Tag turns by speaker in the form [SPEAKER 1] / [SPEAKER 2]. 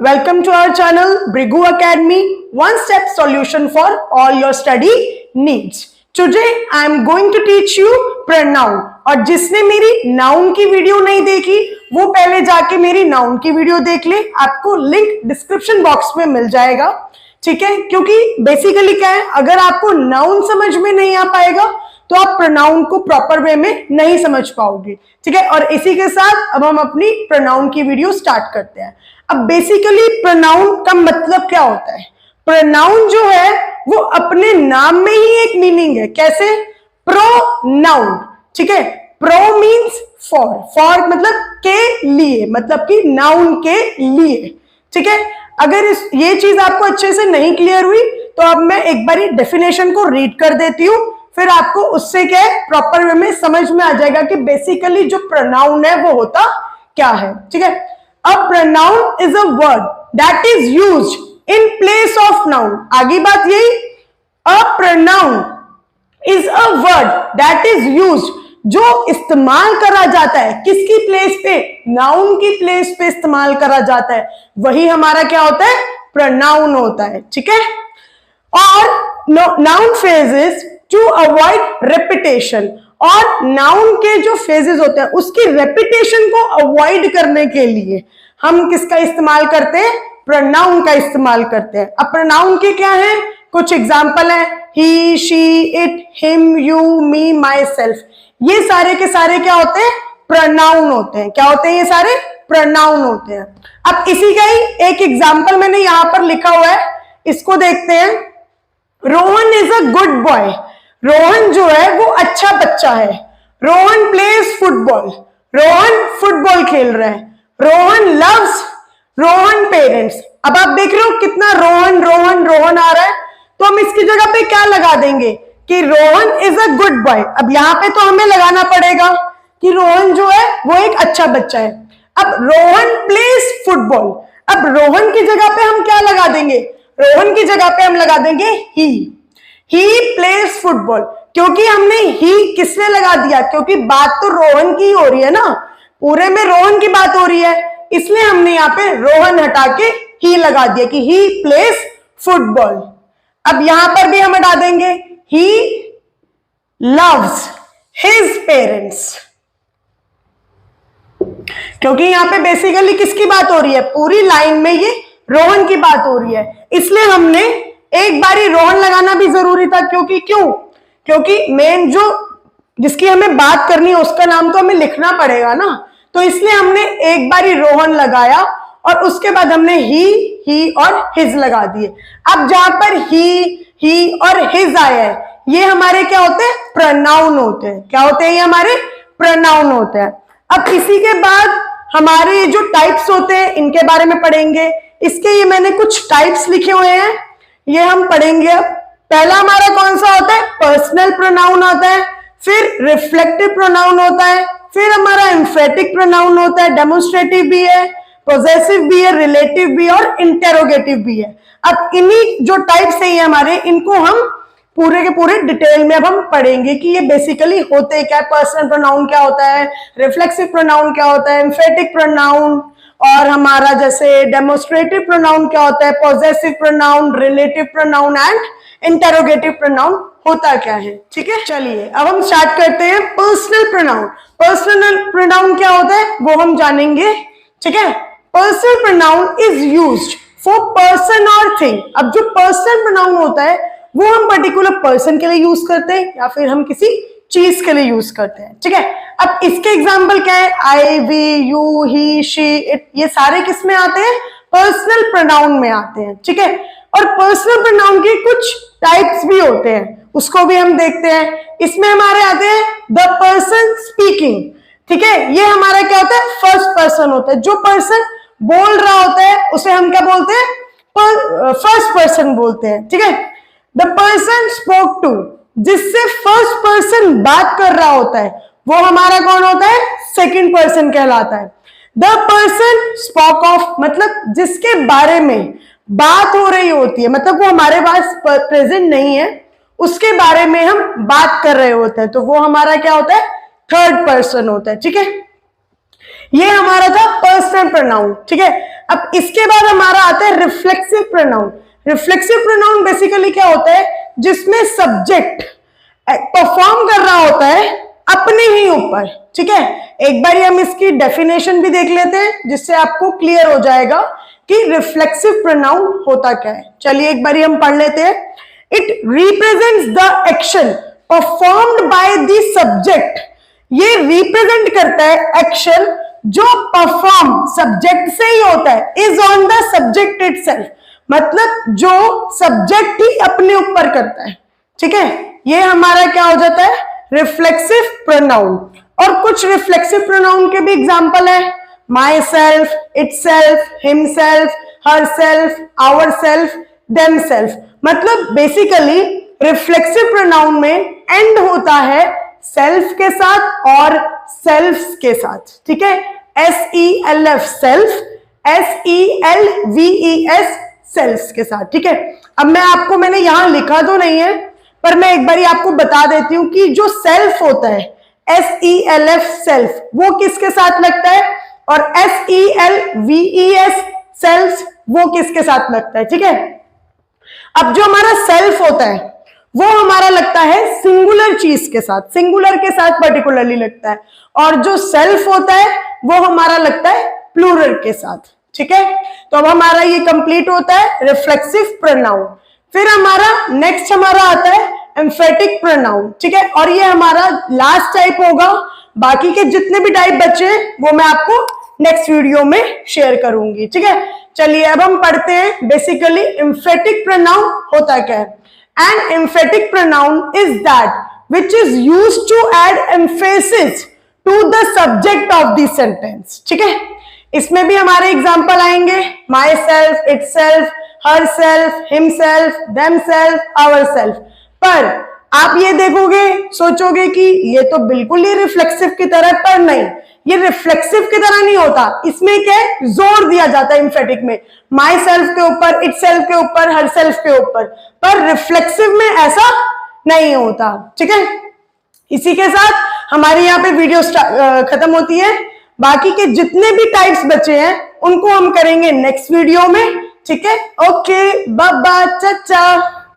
[SPEAKER 1] welcome to our channel Brigu Academy, one step solution for all your study needs. Today I am going to teach you pronoun. और जिसने मेरी noun की video नहीं देखी वो पहले जाके मेरी नाउन की वीडियो देख ले, आपको लिंक डिस्क्रिप्शन बॉक्स में मिल जाएगा, ठीक है। क्योंकि बेसिकली क्या है, अगर आपको नाउन समझ में नहीं आ पाएगा तो आप प्रोनाउन को प्रॉपर वे में नहीं समझ पाओगे, ठीक है। और इसी के साथ अब हम अपनी प्रोनाउन की वीडियो स्टार्ट करते हैं। अब बेसिकली प्रोनाउन का मतलब क्या होता है? प्रोनाउन जो है वो अपने नाम में ही एक मीनिंग है। कैसे? प्रोनाउन, ठीक है। प्रो मीन्स फॉर, फॉर मतलब के लिए, मतलब कि नाउन के लिए, ठीक है। अगर ये चीज आपको अच्छे से नहीं क्लियर हुई तो अब मैं एक बारी डेफिनेशन को रीड कर देती हूँ, फिर आपको उससे क्या है प्रॉपर वे में समझ में आ जाएगा कि बेसिकली जो प्रोनाउन है वो होता क्या है, ठीक है। A pronoun is a word that is used in place of noun. आगे बात यही, a pronoun is a word that is used, जो इस्तेमाल करा जाता है किसकी प्लेस पे? नाउन की प्लेस पे इस्तेमाल करा जाता है, वही हमारा क्या होता है? प्रोनाउन होता है, ठीक है। और noun phrases to avoid repetition, और नाउन के जो फेजेस होते हैं उसकी रेपिटेशन को अवॉइड करने के लिए हम किसका इस्तेमाल करते हैं? प्रोनाउन का इस्तेमाल करते हैं। अब प्रोनाउन के क्या है? कुछ एग्जांपल है, he, she, it, him, you, me, myself. ये सारे के सारे क्या होते हैं? प्रोनाउन होते हैं। क्या होते हैं? ये सारे प्रोनाउन होते हैं। अब इसी का ही एक एग्जांपल मैंने यहां पर लिखा हुआ है, इसको देखते हैं। Rohan is a good boy. Rohan जो है वो अच्छा बच्चा है। Rohan plays football. Rohan football खेल रहा है। Rohan loves Rohan parents. अब आप देख रहे हो कितना रोहन रोहन रोहन आ रहा है, तो हम इसकी जगह पे क्या लगा देंगे कि Rohan is a good boy. अब यहां पे तो हमें लगाना पड़ेगा कि रोहन जो है वो एक अच्छा बच्चा है। अब रोहन प्लेज फुटबॉल, अब रोहन की जगह पे हम क्या लगा देंगे? रोहन की जगह पे हम लगा देंगे ही प्लेज फुटबॉल। क्योंकि हमने ही किसने लगा दिया? क्योंकि बात तो रोहन की हो रही है ना, पूरे में रोहन की बात हो रही है, इसलिए हमने यहाँ पे रोहन हटा के ही लगा दिया कि ही प्लेज फुटबॉल। अब यहां पर भी हम हटा देंगे ही लव्स हिज पेरेंट्स, क्योंकि यहां पे बेसिकली किसकी बात हो रही है? पूरी लाइन में ये रोहन की बात हो रही है, इसलिए हमने एक बारी रोहन लगाना भी जरूरी था। क्योंकि मेन जो जिसकी हमें बात करनी है उसका नाम तो हमें लिखना पड़ेगा ना, तो इसलिए हमने एक बारी रोहन लगाया और उसके बाद हमने ही और हिज लगा दिए। अब जहां पर ही और हिज आया है ये हमारे क्या होते हैं? प्रोनाउन होते हैं। क्या होते हैं? ये हमारे प्रोनाउन होते हैं। अब इसी के बाद हमारे जो टाइप्स होते हैं इनके बारे में पढ़ेंगे। इसके ये मैंने कुछ टाइप्स लिखे हुए हैं, ये हम पढ़ेंगे। अब पहला हमारा कौन सा होता है? पर्सनल प्रोनाउन होता है, फिर रिफ्लेक्टिव प्रोनाउन होता है, फिर हमारा एम्फेटिक प्रोनाउन होता है, डेमोन्स्ट्रेटिव भी है, पोजेसिव भी है, रिलेटिव भी है और इंटेरोगेटिव भी है। अब इन्हीं जो टाइप्स है हमारे, इनको हम पूरे के पूरे डिटेल में अब हम पढ़ेंगे कि ये बेसिकली होते क्या है। पर्सनल प्रोनाउन क्या होता है, रिफ्लेक्सिव प्रोनाउन क्या होता है, एम्फेटिक प्रोनाउन, और हमारा जैसे डेमोन्स्ट्रेटिव प्रोनाउन क्या होता है, possessive pronoun, relative pronoun and interrogative pronoun होता क्या है, ठीक है। चलिए अब हम स्टार्ट करते हैं पर्सनल प्रोनाउन। पर्सनल प्रोनाउन क्या होता है वो हम जानेंगे, ठीक है। Personal pronoun is used for person और थिंग। अब जो पर्सनल प्रोनाउन होता है वो हम पर्टिकुलर पर्सन के लिए यूज करते हैं या फिर हम किसी चीज के लिए यूज करते हैं, ठीक है। अब इसके एग्जाम्पल क्या है? I, we, you, he, she, it, ये सारे किस में आते हैं? पर्सनल प्रोनाउन में आते हैं, ठीक है। और पर्सनल प्रोनाउन के कुछ टाइप्स भी होते हैं, उसको भी हम देखते हैं। इसमें हमारे आते हैं द पर्सन स्पीकिंग, ठीक है। ये हमारा क्या होता है? फर्स्ट पर्सन होता है। जो पर्सन बोल रहा होता है उसे हम क्या बोलते हैं? फर्स्ट पर्सन बोलते हैं, ठीक है। द पर्सन स्पोक टू, जिससे फर्स्ट पर्सन बात कर रहा होता है वो हमारा कौन होता है? सेकंड पर्सन कहलाता है। द पर्सन स्पोक ऑफ, मतलब जिसके बारे में बात हो रही होती है, मतलब वो हमारे पास प्रेजेंट नहीं है, उसके बारे में हम बात कर रहे होते हैं, तो वो हमारा क्या होता है? थर्ड पर्सन होता है, ठीक है। ये हमारा था पर्सनल प्रोनाउन, ठीक है। अब इसके बाद हमारा आता है reflexive pronoun. Reflexive pronoun basically क्या होता है, जिसमें सब्जेक्ट परफॉर्म कर रहा होता है अपने ही ऊपर। ठीक है, एक बार हम इसकी डेफिनेशन भी देख लेते हैं जिससे आपको क्लियर हो जाएगा कि रिफ्लेक्सिव प्रोनाउन होता क्या है। चलिए एक बार हम पढ़ लेते हैं। It represents the action performed by the subject. ये रिप्रेजेंट करता है एक्शन जो परफॉर्म सब्जेक्ट से ही होता है, is on the subject itself, मतलब जो सब्जेक्ट ही अपने ऊपर करता है। ठीक है, ये हमारा क्या हो जाता है, रिफ्लेक्सिव प्रोनाउन। और कुछ रिफ्लेक्सिव प्रोनाउन के भी एग्जांपल है, myself, itself, himself, herself, ourself, themself. मतलब बेसिकली रिफ्लेक्सिव प्रोनाउन में एंड होता है सेल्फ के साथ और सेल्फ्स के साथ। ठीक है, SELF सेल्फ, SELVES सेल्फ्स के साथ। ठीक है, अब मैंने यहां लिखा तो नहीं है, पर मैं एक बार आपको बता देती हूं कि जो सेल्फ होता है SELF सेल्फ, वो किसके साथ लगता है, और SELVES सेल्फ वो किसके साथ लगता है। ठीक है, अब जो हमारा सेल्फ होता है वो हमारा लगता है सिंगुलर चीज के साथ, सिंगुलर के साथ पर्टिकुलरली लगता है, और जो सेल्फ होता है वो हमारा लगता है प्लूरल के साथ। ठीक है, तो अब हमारा ये कंप्लीट होता है रिफ्लेक्सिव प्रोनाउन। फिर हमारा नेक्स्ट आता है एम्फेटिक प्रोनाउन। ठीक है, और ये हमारा लास्ट टाइप होगा, बाकी के जितने भी टाइप बचे हैं वो मैं आपको नेक्स्ट वीडियो में शेयर करूंगी। ठीक है, चलिए अब हम पढ़ते हैं बेसिकली एम्फेटिक प्रोनाउन होता क्या है। An emphatic pronoun is that which is used to add emphasis to the subject of the sentence. ठीक है, इसमें भी हमारे एग्जाम्पल आएंगे, myself, itself, herself, himself, themself, ourself. पर आप ये देखोगे, सोचोगे कि ये तो बिल्कुल ही रिफ्लेक्सिव की तरह, पर नहीं, ये रिफ्लेक्सिव की तरह नहीं होता। इसमें क्या है, जोर दिया जाता है एम्फेटिक में, माई सेल्फ के ऊपर, इट सेल्फ के ऊपर, हर सेल्फ के ऊपर, पर रिफ्लेक्सिव में ऐसा नहीं होता। ठीक है, इसी के साथ हमारी यहाँ पे वीडियो खत्म होती है। बाकी के जितने भी टाइप्स बचे हैं उनको हम करेंगे नेक्स्ट वीडियो में। ठीक है, ओके, बाय बाय, चाचा।